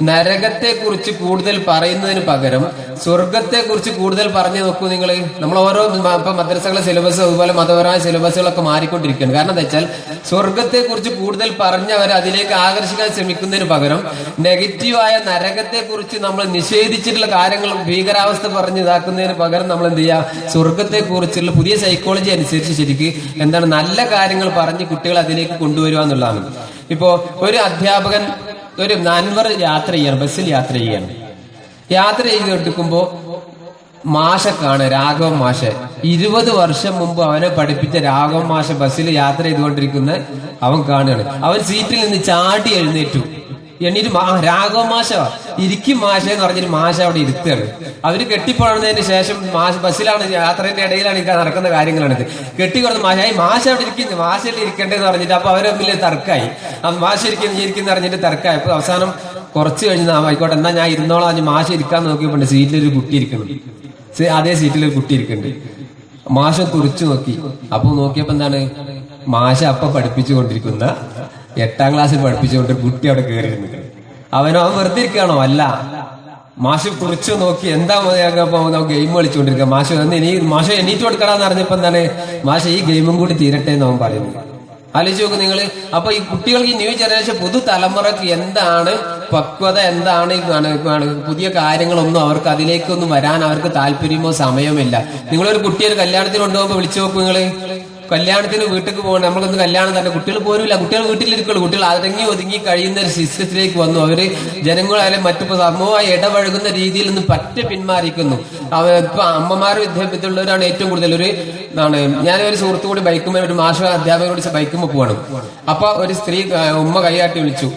നരകത്തെ കുറിച്ച് കൂടുതൽ പറയുന്നതിന് പകരം സ്വർഗത്തെ കുറിച്ച് കൂടുതൽ പറഞ്ഞു നോക്കൂ നിങ്ങൾ. നമ്മൾ ഓരോ ഇപ്പൊ മദ്രസകളെ സിലബസ് അതുപോലെ മതപരമായ സിലബസുകളൊക്കെ മാറിക്കൊണ്ടിരിക്കുകയാണ്. കാരണം എന്താ വെച്ചാൽ, സ്വർഗത്തെ കുറിച്ച് കൂടുതൽ പറഞ്ഞവരെ അതിലേക്ക് ആകർഷിക്കാൻ ശ്രമിക്കുന്നതിന് പകരം നെഗറ്റീവായ നരകത്തെ കുറിച്ച് നമ്മൾ നിഷേധിച്ചിട്ടുള്ള കാര്യങ്ങൾ ഭീകരാവസ്ഥ പറഞ്ഞ് ഇതാക്കുന്നതിന് പകരം നമ്മൾ എന്ത് ചെയ്യുക, സ്വർഗത്തെ കുറിച്ചുള്ള പുതിയ സൈക്കോളജി അനുസരിച്ച് ശരിക്ക് എന്താണ് നല്ല കാര്യങ്ങൾ പറഞ്ഞ് കുട്ടികൾ അതിലേക്ക് കൊണ്ടുവരിക എന്നുള്ളതാണ്. ഇപ്പോ ഒരു അധ്യാപകൻ ഒരു അൻവർ യാത്ര ചെയ്യണം, ബസ്സിൽ യാത്ര ചെയ്യണം. യാത്ര ചെയ്തെടുക്കുമ്പോ മാഷക്കാണ്, രാഘവൻ മാഷ്. 20 വർഷം മുമ്പ് അവനെ പഠിപ്പിച്ച രാഘവൻ മാഷ് ബസ്സിൽ യാത്ര ചെയ്തുകൊണ്ടിരിക്കുന്ന അവൻ കാണുകയാണ്. അവൻ സീറ്റിൽ നിന്ന് ചാടി എഴുന്നേറ്റു. എണീറ്റ് രാഘവ മാഷ ഇരിക്കും മാഷ എന്ന് പറഞ്ഞിട്ട് മാഷ അവിടെ ഇരുത്തുകയാണ്. അവര് കെട്ടിപ്പോണതിന് ശേഷം ബസ്സിലാണ്, യാത്രയുടെ ഇടയിലാണ് എനിക്ക് നടക്കുന്ന കാര്യങ്ങളാണിത്. കെട്ടിക്കൊടുത്ത് മാഷ അവിടെ ഇരിക്കുന്നു, മാഷയിൽ ഇരിക്കണ്ടേന്ന് പറഞ്ഞിട്ട് അപ്പൊ അവര് തമ്മിൽ തർക്കമായി. മാഷ ഇരിക്കുന്ന പറഞ്ഞിട്ട് തർക്കമായി. അപ്പൊ അവസാനം കുറച്ച് കഴിഞ്ഞ് ആയിക്കോട്ടെ എന്നാ ഞാൻ ഇരുന്നോളാം, മാഷ ഇരിക്കാൻ നോക്കിയപ്പോ സീറ്റിലൊരു കുട്ടി ഇരിക്കണം, അതേ സീറ്റിലൊരു കുട്ടി ഇരിക്കുന്നുണ്ട്. മാഷ തുറച്ചു നോക്കി. അപ്പൊ നോക്കിയപ്പോ എന്താണ്, മാഷ അപ്പൊ പഠിപ്പിച്ചുകൊണ്ടിരിക്കുന്ന 8ാം ക്ലാസ്സിൽ പഠിപ്പിച്ചുകൊണ്ട് കുട്ടി അവിടെ കയറിയിരുന്നു. അവൻ വെറുതെ ഇരിക്കുകയാണോ? അല്ല, മാഷ് കുറിച്ചു നോക്കി. എന്താ ഗെയിം കളിച്ചുകൊണ്ടിരിക്കുക. മാഷ എണീറ്റ് കൊടുക്കണമെന്ന് അറിഞ്ഞപ്പോ എന്താണ്, മാഷ ഈ ഗെയിമും കൂടി തീരട്ടെ എന്ന് അവൻ പറയുന്നത്. ആലോചിച്ച് നോക്ക് നിങ്ങള്. അപ്പൊ ഈ കുട്ടികൾക്ക്, ഈ ന്യൂ ജനറേഷൻ പുതുതലമുറക്ക് എന്താണ് പക്വത, എന്താണ് പുതിയ കാര്യങ്ങളൊന്നും അവർക്ക് അതിലേക്കൊന്നും വരാൻ അവർക്ക് താല്പര്യമോ സമയമില്ല. നിങ്ങളൊരു കുട്ടിയെ ഒരു കല്യാണത്തിന് കൊണ്ടുപോകുമ്പോൾ വിളിച്ചു നോക്കൂ നിങ്ങള്. കല്യാണത്തിന് വീട്ടിൽ പോകണം, നമ്മളൊന്ന് കല്യാണം തന്നെ, കുട്ടികൾ പോരില്ല, കുട്ടികൾ വീട്ടിലിരിക്കുള്ളൂ. കുട്ടികൾ അടങ്ങി ഒതുങ്ങി കഴിയുന്ന ഒരു സിസ്റ്റത്തിലേക്ക് വന്നു. അവര് ജനങ്ങളായാലും മറ്റു സമൂഹമായി ഇടപഴകുന്ന രീതിയിൽ നിന്ന് പറ്റ പിന്മാറിക്കുന്നു. ഇപ്പൊ അമ്മമാർ വിദ്യാഭ്യാസമുള്ളവരാണ് ഏറ്റവും കൂടുതൽ. ഞാനൊരു സുഹൃത്തു കൂടി ബൈക്കുമ്പോൾ, ഒരു മാഷ അധ്യാപകരോട് ബൈക്കുമ്പോൾ പോവാണ്. അപ്പൊ ഒരു സ്ത്രീ ഉമ്മ കൈയാട്ടി വിളിച്ചു,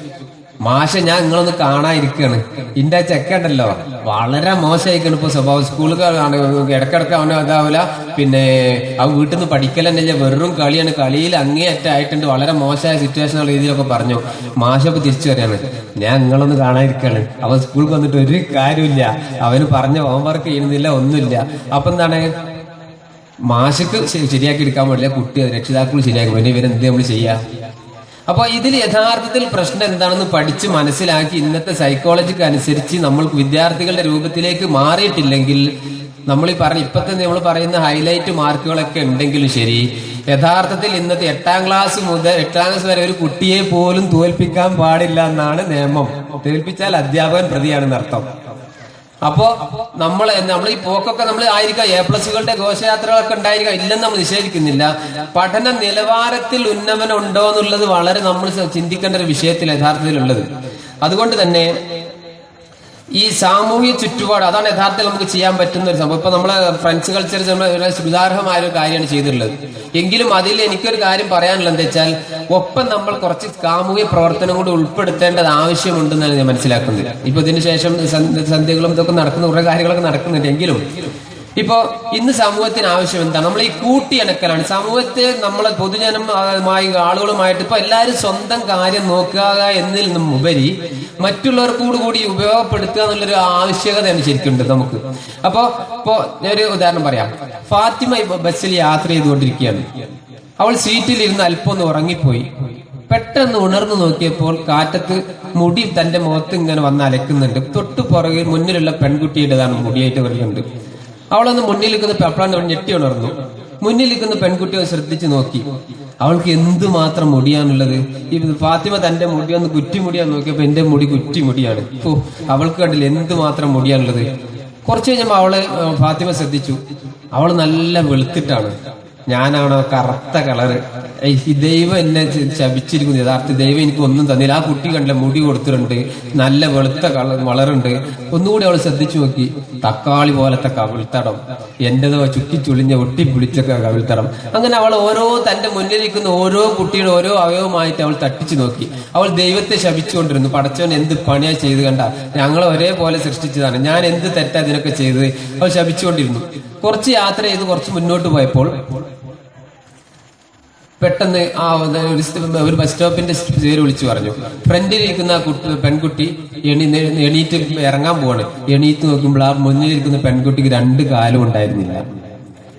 മാഷ ഞാൻ നിങ്ങളൊന്ന് കാണാതിരിക്കാണ്. ഇന്റെ ചെക്കണ്ടല്ലോ വളരെ മോശമായിക്കാണ് ഇപ്പൊ സ്വഭാവം. സ്കൂളുകളാണ് ഇടക്കിടക്ക് അവന് ഇതാവില്ല, പിന്നെ അവൻ വീട്ടിൽ നിന്ന് പഠിക്കലെന്നല്ല, വെറും കളിയാണ്, കളിയിൽ അങ്ങേയറ്റായിട്ടുണ്ട്, വളരെ മോശമായ സിറ്റുവേഷനുള്ള രീതിയിലൊക്കെ പറഞ്ഞു. മാഷപ്പ് തിരിച്ചു വരികയാണ്, ഞാൻ നിങ്ങളൊന്ന് കാണാതിരിക്കാണ്. അവൻ സ്കൂളിൽ വന്നിട്ട് ഒരു കാര്യമില്ല, അവന് പറഞ്ഞ ഹോംവർക്ക് ചെയ്യുന്നില്ല, ഒന്നുമില്ല. അപ്പൊ എന്താണ്, മാഷക്ക് ശരിയാക്കി എടുക്കാൻ പാടില്ല, കുട്ടി രക്ഷിതാക്കൾ ശരിയാക്കി, പിന്നെ ഇവരെന്ത് നമ്മൾ ചെയ്യാ? അപ്പൊ ഇതിൽ യഥാർത്ഥത്തിൽ പ്രശ്നം എന്താണെന്ന് പഠിച്ച് മനസ്സിലാക്കി ഇന്നത്തെ സൈക്കോളജിക്ക് അനുസരിച്ച് നമ്മൾ വിദ്യാർത്ഥികളുടെ രൂപത്തിലേക്ക് മാറിയിട്ടില്ലെങ്കിൽ, നമ്മൾ ഇപ്പത്തെ നമ്മൾ പറയുന്ന ഹൈലൈറ്റ് മാർക്കുകളൊക്കെ ഉണ്ടെങ്കിലും ശരി, യഥാർത്ഥത്തിൽ ഇന്നത്തെ 8ാം ക്ലാസ് മുതൽ 8ാം ക്ലാസ് വരെ ഒരു കുട്ടിയെ പോലും തോൽപ്പിക്കാൻ പാടില്ല എന്നാണ് നിയമം. തോൽപ്പിച്ചാൽ അധ്യാപകൻ പ്രതിയാണെന്ന് അർത്ഥം. അപ്പോ നമ്മൾ ഈ പോക്കൊക്കെ നമ്മൾ ആയിരിക്കാം, A+കളുടെ ഘോഷയാത്രകളൊക്കെ ഉണ്ടായിരിക്കാം, ഇല്ലെന്ന് നമ്മൾ നിഷേധിക്കുന്നില്ല. പഠന നിലവാരത്തിൽ ഉന്നമനം ഉണ്ടോ എന്നുള്ളത് വളരെ നമ്മൾ ചിന്തിക്കേണ്ട ഒരു വിഷയത്തിൽ യഥാർത്ഥത്തിലുള്ളത്. അതുകൊണ്ട് തന്നെ ഈ സാമൂഹ്യ ചുറ്റുപാട്, അതാണ് യഥാർത്ഥത്തിൽ നമുക്ക് ചെയ്യാൻ പറ്റുന്ന ഒരു സംഭവം. ഇപ്പൊ നമ്മളെ ഫ്രണ്ട്സ് കൾച്ചർ നമ്മൾ സുധാർഹമായ ഒരു കാര്യമാണ് ചെയ്തിട്ടുള്ളത്. എങ്കിലും അതിൽ എനിക്കൊരു കാര്യം പറയാനുള്ളത് എന്താ വെച്ചാൽ, ഒപ്പം നമ്മൾ കുറച്ച് സാമൂഹ്യ പ്രവർത്തനം കൂടി ഉൾപ്പെടുത്തേണ്ടത് ആവശ്യമുണ്ടെന്നാണ് ഞാൻ മനസ്സിലാക്കുന്നത്. ഇപ്പൊ ഇതിന് ശേഷം സന്ധ്യകളും ഇതൊക്കെ നടക്കുന്ന കുറെ കാര്യങ്ങളൊക്കെ നടക്കുന്നുണ്ട്. എങ്കിലും ഇപ്പോ ഇന്ന് സമൂഹത്തിന് ആവശ്യം എന്താണ്? നമ്മൾ ഈ കൂട്ടിയിണക്കലാണ്. സമൂഹത്തെ നമ്മളെ പൊതുജനമായി ആളുകളുമായിട്ട് ഇപ്പൊ എല്ലാവരും സ്വന്തം കാര്യം നോക്കുക എന്നതിൽ നിന്നും ഉപരി മറ്റുള്ളവർക്കൂടി കൂടി ഉപയോഗപ്പെടുത്തുക എന്നുള്ളൊരു ആവശ്യകതയാണ് ശരിക്കുണ്ട് നമുക്ക്. ഇപ്പോ ഞാനൊരു ഉദാഹരണം പറയാം. ഫാത്തിമ ബസ്സിൽ യാത്ര ചെയ്തുകൊണ്ടിരിക്കുകയാണ്. അവൾ സീറ്റിലിരുന്ന് അല്പം ഒന്ന് ഉറങ്ങിപ്പോയി. പെട്ടെന്ന് ഉണർന്നു നോക്കിയപ്പോൾ കാറ്റത്ത് മുടി തന്റെ മുഖത്ത് ഇങ്ങനെ വന്ന് അലക്കുന്നുണ്ട്. തൊട്ടു പുറകെ മുന്നിലുള്ള പെൺകുട്ടിയുടേതാണ് മുടിയായിട്ട് വരുന്നുണ്ട്. അവളൊന്ന് മുന്നിൽ നിൽക്കുന്ന പെപ്പളാണ്ട് ഞെട്ടി ഉണർന്നു. മുന്നിൽ നിൽക്കുന്ന പെൺകുട്ടിയെ ശ്രദ്ധിച്ചു നോക്കി. അവൾക്ക് എന്തുമാത്രം മുടിയാണുള്ളത്. ഈ ഫാത്തിമ തന്റെ മുടി ഒന്ന് കുറ്റിമുടിയാന്ന് നോക്കിയപ്പോ എന്റെ മുടി കുറ്റിമുടിയാണ്. അവൾക്ക് കണ്ടില്ല എന്തുമാത്രം മുടിയാണുള്ളത്. കുറച്ചു കഴിഞ്ഞപ്പോ ഫാത്തിമ ശ്രദ്ധിച്ചു, അവൾ നല്ല വെളുത്തിട്ടാണ്. ഞാനാണോ കറുത്ത കളറ്. ഈ ദൈവം എന്നെ ശപിച്ചിരിക്കുന്നു. യഥാർത്ഥ ദൈവം എനിക്ക് ഒന്നും തന്നില്ല. ആ കുട്ടി കണ്ടില്ല, മുടി കൊടുത്തിട്ടുണ്ട്, നല്ല വെളുത്ത വളറുണ്ട്. ഒന്നുകൂടി അവൾ ശ്രദ്ധിച്ചു നോക്കി, തക്കാളി പോലത്തെ കവിൾത്തടം, എന്റേതോ ചുറ്റിച്ചുളിഞ്ഞ ഒട്ടിപ്പിടിച്ച കവിൾത്തടം. അങ്ങനെ അവൾ തന്റെ മുന്നിലിരിക്കുന്ന ഓരോ കുട്ടിയുടെ ഓരോ അവയവമായിട്ട് അവൾ തട്ടിച്ചു നോക്കി. അവൾ ദൈവത്തെ ശപിച്ചുകൊണ്ടിരുന്നു. പടച്ചവൻ എന്ത് പണിയാ ചെയ്ത് കണ്ട, ഞങ്ങളെ ഒരേപോലെ സൃഷ്ടിച്ചതാണ്, ഞാൻ എന്ത് തെറ്റാ ഇതിനൊക്കെ ചെയ്തത്, അവൾ ശപിച്ചുകൊണ്ടിരുന്നു. കുറച്ച് യാത്ര ചെയ്ത് കുറച്ച് മുന്നോട്ട് പോയപ്പോൾ പെട്ടെന്ന് ഒരു ബസ് സ്റ്റോപ്പിന്റെ പേര് വിളിച്ചു പറഞ്ഞു. ഫ്രണ്ടിലിരിക്കുന്ന പെൺകുട്ടി എണീറ്റ് ഇറങ്ങാൻ പോവാണ്. എണീറ്റ് നോക്കുമ്പോൾ ആ മുന്നിലിരിക്കുന്ന പെൺകുട്ടിക്ക് 2 കാലും ഉണ്ടായിരുന്നില്ല.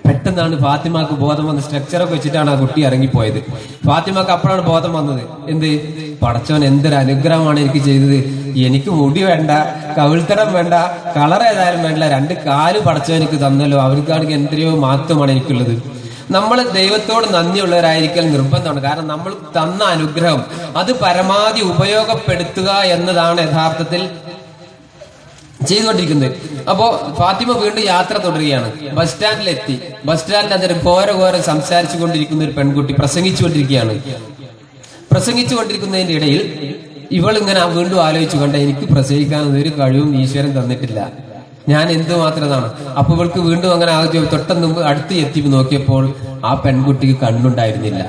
പെട്ടെന്നാണ് ഫാത്തിമാക്ക് ബോധം വന്നത്. സ്ട്രക്ചറൊക്കെ വെച്ചിട്ടാണ് ആ കുട്ടി ഇറങ്ങിപ്പോയത്. ഫാത്തിമാക്ക് അപ്പോഴാണ് ബോധം വന്നത്. എന്ത് പടച്ചവൻ എന്തൊരു അനുഗ്രഹമാണ് എനിക്ക് ചെയ്തത്. എനിക്ക് മുടി വേണ്ട, കവിൾത്തടം വേണ്ട, കളർ ഏതായാലും വേണ്ട, 2 കാല് പടച്ചവൻ എനിക്ക് തന്നല്ലോ. അവർക്കാണെങ്കിൽ എത്രയോ മാത്രമാണ് എനിക്കുള്ളത്. നമ്മൾ ദൈവത്തോട് നന്ദിയുള്ളവരായിരിക്കൽ നിർബന്ധമാണ്. കാരണം നമ്മൾ തന്ന അനുഗ്രഹം അത് പരമാവധി ഉപയോഗപ്പെടുത്തുക എന്നതാണ് യഥാർത്ഥത്തിൽ ചെയ്തുകൊണ്ടിരിക്കുന്നത്. അപ്പോ ഫാത്തിമ വീണ്ടും യാത്ര തുടരുകയാണ്. ബസ് സ്റ്റാൻഡിലെത്തി. ബസ് സ്റ്റാൻഡിൽ അതൊരു ഘോരം സംസാരിച്ചു കൊണ്ടിരിക്കുന്ന ഒരു പെൺകുട്ടി പ്രസംഗിച്ചുകൊണ്ടിരിക്കുകയാണ്. പ്രസംഗിച്ചുകൊണ്ടിരിക്കുന്നതിന്റെ ഇടയിൽ ഇവൾ ഇങ്ങനെ വീണ്ടും ആലോചിച്ചു കണ്ട, എനിക്ക് പ്രസംഗിക്കാനൊന്നും ഒരു കഴിവും ഈശ്വരൻ തന്നിട്ടില്ല, ഞാൻ എന്തുമാത്രതാണ്. അപ്പൊ ഇവൾക്ക് വീണ്ടും അങ്ങനെ തൊട്ടെന്ന് മുമ്പ് അടുത്ത് എത്തി നോക്കിയപ്പോൾ ആ പെൺകുട്ടിക്ക് കണ്ണുണ്ടായിരുന്നില്ല.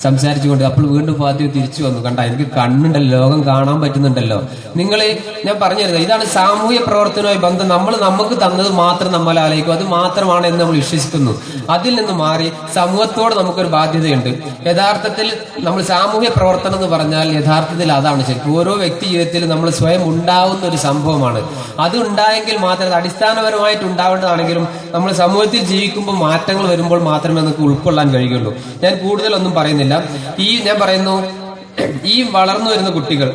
സംസാരിച്ചുകൊണ്ട് അപ്പോൾ വീണ്ടും ഫാത്തിമ തിരിച്ചു വന്നു. കണ്ട, എനിക്ക് കണ്ണുണ്ടല്ലോ, ലോകം കാണാൻ പറ്റുന്നുണ്ടല്ലോ. നിങ്ങളെ ഞാൻ പറഞ്ഞിരുന്നത് ഇതാണ് സാമൂഹ്യ പ്രവർത്തനവുമായി ബന്ധം. നമ്മൾ നമുക്ക് തന്നത് മാത്രം നമ്മൾ ആലോചിക്കും, അത് മാത്രമാണ് എന്ന് നമ്മൾ വിശ്വസിക്കുന്നു. അതിൽ നിന്ന് മാറി സമൂഹത്തോട് നമുക്കൊരു ബാധ്യതയുണ്ട്. യഥാർത്ഥത്തിൽ നമ്മൾ സാമൂഹ്യ പ്രവർത്തനം എന്ന് പറഞ്ഞാൽ യഥാർത്ഥത്തിൽ അതാണ് ശരിക്കും ഓരോ വ്യക്തി ജീവിതത്തിൽ നമ്മൾ സ്വയം ഉണ്ടാവുന്ന ഒരു സംഭവമാണ്. അത് ഉണ്ടായെങ്കിൽ മാത്രമേ, അത് അടിസ്ഥാനപരമായിട്ട് ഉണ്ടാവേണ്ടതാണെങ്കിലും നമ്മൾ സമൂഹത്തിൽ ജീവിക്കുമ്പോൾ മാറ്റങ്ങൾ വരുമ്പോൾ മാത്രമേ നമുക്ക് ഉൾക്കൊള്ളാൻ കഴിയുള്ളൂ. ഞാൻ കൂടുതലൊന്നും പറയുന്നില്ല. ഞാൻ പറയുന്നു, ഈ വളർന്നു വരുന്ന കുട്ടികൾ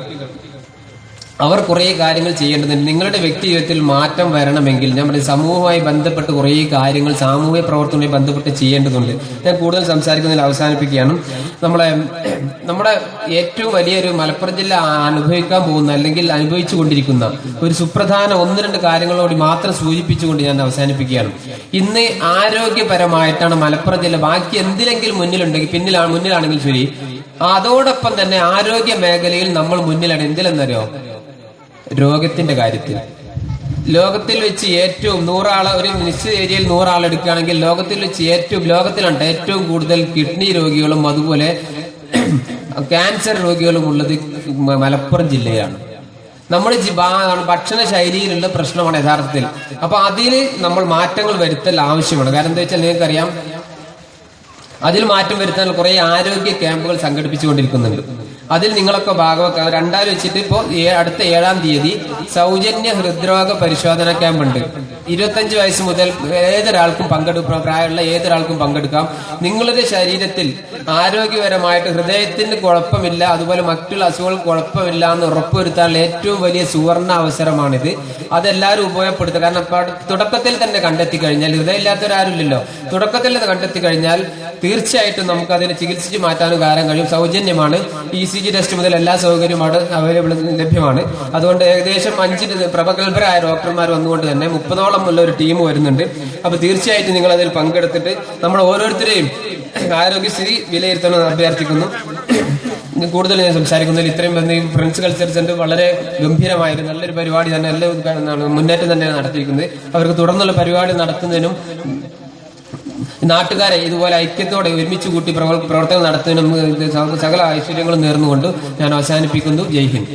അവർ കുറേ കാര്യങ്ങൾ ചെയ്യേണ്ടതുണ്ട്. നിങ്ങളുടെ വ്യക്തി ജീവിതത്തിൽ മാറ്റം വരണമെങ്കിൽ ഞാൻ പറയും സമൂഹവുമായി ബന്ധപ്പെട്ട് കുറേ കാര്യങ്ങൾ സാമൂഹ്യ പ്രവർത്തനവുമായി ബന്ധപ്പെട്ട് ചെയ്യേണ്ടതുണ്ട്. ഞാൻ കൂടുതൽ സംസാരിക്കുന്നതിൽ അവസാനിപ്പിക്കുകയാണ്. നമ്മുടെ ഏറ്റവും വലിയൊരു മലപ്പുറം ജില്ല അനുഭവിക്കാൻ പോകുന്ന അല്ലെങ്കിൽ അനുഭവിച്ചു കൊണ്ടിരിക്കുന്ന ഒരു സുപ്രധാന 1-2 കാര്യങ്ങളോട് മാത്രം സൂചിപ്പിച്ചുകൊണ്ട് ഞാൻ അവസാനിപ്പിക്കുകയാണ്. ഇന്ന് ആരോഗ്യപരമായിട്ടാണ് മലപ്പുറം ജില്ല ബാക്കി എന്തിലെങ്കിലും മുന്നിലുണ്ടെങ്കിൽ മുന്നിലാണെങ്കിൽ ശരി, അതോടൊപ്പം തന്നെ ആരോഗ്യ മേഖലയിൽ നമ്മൾ മുന്നിലാണ്. എന്തിലെന്നറിയോ? രോഗത്തിന്റെ കാര്യത്തിൽ. ലോകത്തിൽ വെച്ച് ഏറ്റവും 100 ആളെ ഒരു നിശ്ചിത ഏരിയയിൽ 100 ആൾ എടുക്കുകയാണെങ്കിൽ ലോകത്തിൽ വെച്ച് ലോകത്തിലാണ് ഏറ്റവും കൂടുതൽ കിഡ്നി രോഗികളും അതുപോലെ ക്യാൻസർ രോഗികളും ഉള്ളത് മലപ്പുറം ജില്ലയാണ്. നമ്മുടെ ഭക്ഷണ ശൈലിയിലുള്ള പ്രശ്നമാണ് യഥാർത്ഥത്തിൽ. അപ്പൊ അതിൽ നമ്മൾ മാറ്റങ്ങൾ വരുത്തൽ ആവശ്യമാണ്. കാരണം എന്താ വെച്ചാൽ നിങ്ങൾക്കറിയാം, അതിൽ മാറ്റം വരുത്താൻ കുറെ ആരോഗ്യ ക്യാമ്പുകൾ സംഘടിപ്പിച്ചുകൊണ്ടിരിക്കുന്നുണ്ട്. അതിൽ നിങ്ങളൊക്കെ ഭാഗമാക്കുക. 2 വെച്ചിട്ട് ഇപ്പോൾ അടുത്ത 7-ാം തീയതി സൗജന്യ ഹൃദ്രോഗ പരിശോധന ക്യാമ്പ് ഉണ്ട്. 25 വയസ്സ് മുതൽ ഏതൊരാൾക്കും പങ്കെടുക്കാം, പ്രായമുള്ള ഏതൊരാൾക്കും പങ്കെടുക്കാം. നിങ്ങളുടെ ശരീരത്തിൽ ആരോഗ്യപരമായിട്ട് ഹൃദയത്തിന് കുഴപ്പമില്ല, അതുപോലെ മറ്റുള്ള അസുഖങ്ങൾക്ക് കുഴപ്പമില്ല എന്ന് ഉറപ്പുവരുത്താനുള്ള ഏറ്റവും വലിയ സുവർണ അവസരമാണിത്. അതെല്ലാവരും ഉപയോഗപ്പെടുത്തുക. കാരണം തുടക്കത്തിൽ തന്നെ കണ്ടെത്തി കഴിഞ്ഞാൽ, ഹൃദയമില്ലാത്തവരാരുമില്ലല്ലോ, തുടക്കത്തിൽ തന്നെ കണ്ടെത്തി കഴിഞ്ഞാൽ തീർച്ചയായിട്ടും നമുക്ക് അതിനെ ചികിത്സിച്ച് മാറ്റാനും കഴിയും. സൗജന്യമാണ്. ECG ടെസ്റ്റ് മുതൽ എല്ലാ സൗകര്യവും അവൈലബിൾ ലഭ്യമാണ്. അതുകൊണ്ട് ഏകദേശം 5 പ്രഗത്ഭരായ ഡോക്ടർമാർ വന്നുകൊണ്ട് തന്നെ 30ഓളം ഉള്ള ഒരു ടീം വരുന്നുണ്ട്. അപ്പൊ തീർച്ചയായിട്ടും നിങ്ങൾ അതിൽ പങ്കെടുത്തിട്ട് നമ്മൾ ഓരോരുത്തരെയും ആരോഗ്യസ്ഥിതി വിലയിരുത്തണമെന്ന് അഭ്യർത്ഥിക്കുന്നു. കൂടുതൽ ഞാൻ സംസാരിക്കുന്നതിൽ ഇത്രയും ഫ്രണ്ട്സ് കൾച്ചർ സെന്റർ വളരെ ഗംഭീരമായൊരു നല്ലൊരു പരിപാടി തന്നെ എല്ലാ മുന്നേറ്റം തന്നെയാണ് നടത്തിയിരിക്കുന്നത്. അവർക്ക് തുടർന്നുള്ള പരിപാടി നടത്തുന്നതിനും നാട്ടുകാരെ ഇതുപോലെ ഐക്യത്തോടെ ഒരുമിച്ച് കൂട്ടി പ്രവർത്തനം നടത്തുന്നതിനും സകല ഐശ്വര്യങ്ങളും നേർന്നുകൊണ്ട് ഞാൻ അവസാനിപ്പിക്കുന്നു. ജയ് ഹിന്ദ്.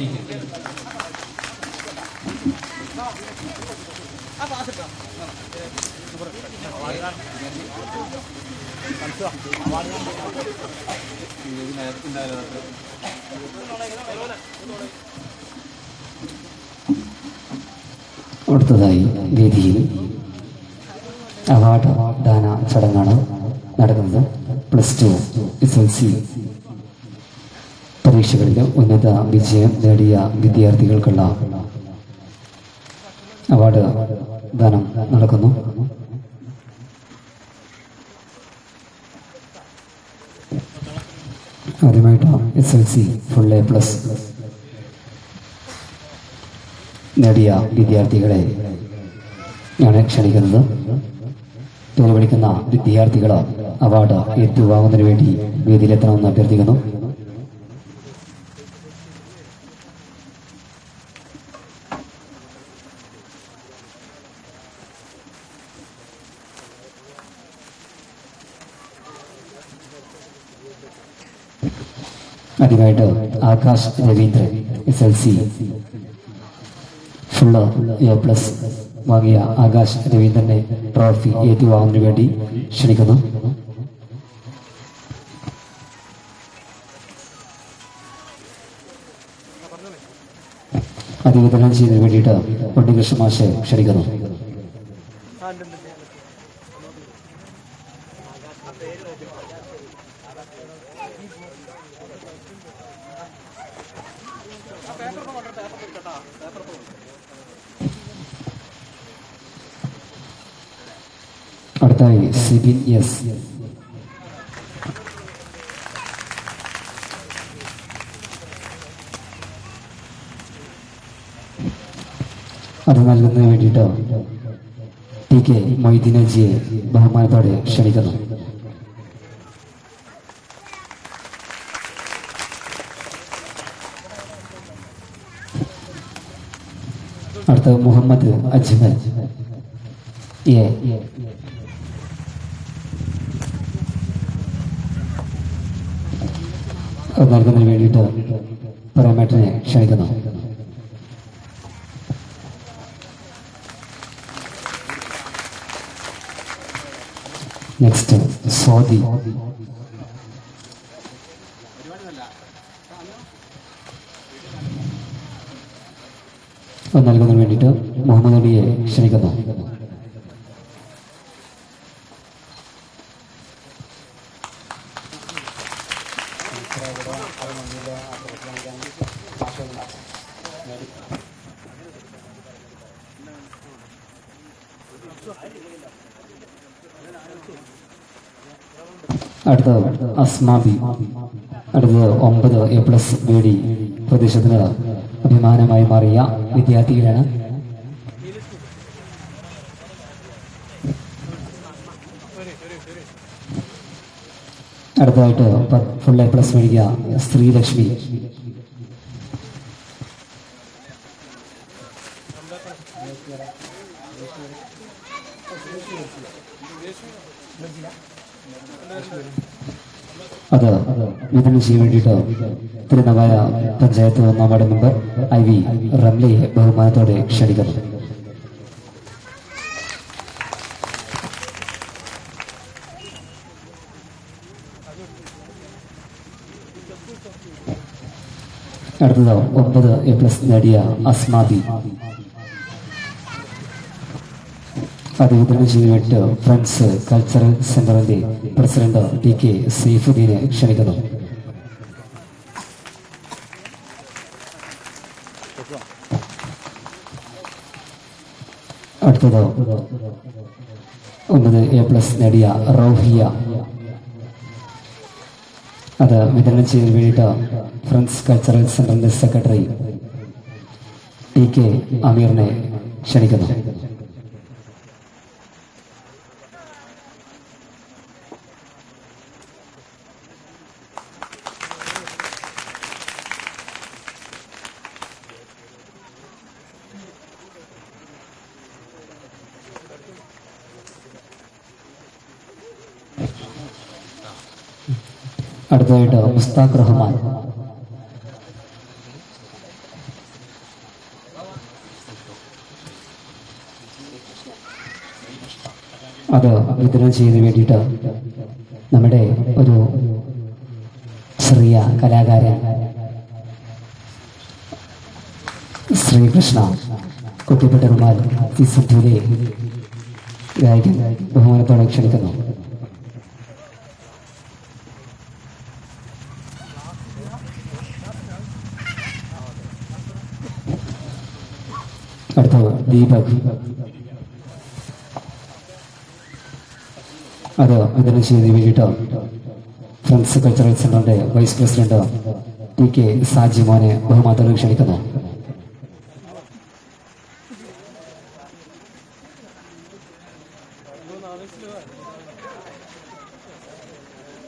അടുത്തതായി വേദിയിൽ അവാർഡ് ദാന ചടങ്ങാണ് നടക്കുന്നത്. +2 SLC പരീക്ഷകളിൽ ഉന്നത വിജയം നേടിയ വിദ്യാർത്ഥികൾക്കുള്ള അവാർഡ് ദാനം നടക്കുന്നു. ആദ്യമായിട്ട് SLC ഫുൾ A+ നേടിയ വിദ്യാർത്ഥികളെ ഞാൻ ക്ഷണിക്കുന്നത്. പേര് വിളിക്കുന്ന വിദ്യാർത്ഥികൾ അവാർഡ് ഏറ്റുവാങ്ങുന്നതിന് വേണ്ടി വേദിയിലെത്തണമെന്ന് അഭ്യർത്ഥിക്കുന്നു. ആദ്യമായിട്ട് Akash Raveendran SLC full A+ വാങ്ങിയ ആകാശ് രവീന്ദ്രനെ ട്രോഫി ഏറ്റുവാങ്ങുന്നതിന് വേണ്ടി ക്ഷണിക്കുന്നു. അത് വിതരണം ചെയ്യുന്നതിന് വേണ്ടിയിട്ട് ഉണ്ണികൃഷ്ണ മാഷെ ക്ഷണിക്കുന്നു. അടുത്തായി സിബിൻ S. അത് നൽകുന്നതിന് വേണ്ടിയിട്ട് TK മൊയ്തീനജിയെ ബഹുമാനത്തോടെ ക്ഷണിക്കുന്നു. അടുത്ത മുഹമ്മദ് അജ്മൽ A. നൽകുന്നതിന് വേണ്ടിയിട്ട് പ്രേമേട്ടനെ ക്ഷണിക്കുന്നു. നെക്സ്റ്റ് സ്വാതി. നൽകുന്നതിന് വേണ്ടിയിട്ട് മുഹമ്മദ് അലിയെ ക്ഷണിക്കുന്നു. അടുത്തത് അസ്മാബി. അടുത്തത് 9A+ നേടി പ്രദേശത്തിന് അഭിമാനമായി മാറിയ വിദ്യാർത്ഥികളാണ്. അടുത്തതായിട്ട് ഫുൾ A+ മേടിക്കുക ശ്രീലക്ഷ്മി. അത് വിതരണം ചെയ്യാൻ വേണ്ടിയിട്ട് Thirunavaya panchayat 1-ാം ward member IV റംലയെ ബഹുമാനത്തോടെ ക്ഷണിക്കുന്നു. അടുത്തത് 9A+ നേടിയ അസ്മാബി. അത് വിതരണം ചെയ്തിട്ട് ഫ്രണ്ട്സ് കൾച്ചറൽ സെന്ററിന്റെ പ്രസിഡന്റ് TK സൈഫുദ്ദീനെ ക്ഷണിക്കുന്നു. അടുത്തത് 9A+ നേടിയ റോഹിയ. അത് വിതരണം ചെയ്യാൻ വേണ്ടിയിട്ട് ഫ്രണ്ട്സ് കൾച്ചറൽ സെന്ററിന്റെ സെക്രട്ടറി TK അമീറിനെ ക്ഷണിക്കുന്നു. അടുത്തതായിട്ട് മുസ്താഖ് റഹ്മാൻ. അത് വിതരണം ചെയ്യാൻ വേണ്ടിയിട്ട് നമ്മുടെ ഒരു ചെറിയ കലാകാരൻ ശ്രീകൃഷ്ണ കുട്ടിപ്പെട്ട റുമാൽ സിദ്ധുവിലെ ഗായകൻ ബഹുമാനത്തോടെ ക്ഷണിക്കുന്നു. അടുത്തത് ദീപക്. അത് വിതരണം ചെയ്ത് വേണ്ടിയിട്ട് ഫ്രണ്ട്സ് കൾച്ചറൽ സെന്ററിന്റെ വൈസ് പ്രസിഡന്റ് TK സാജി മോനെ ബഹുമാനത്തോടെ ക്ഷണിക്കുന്നു.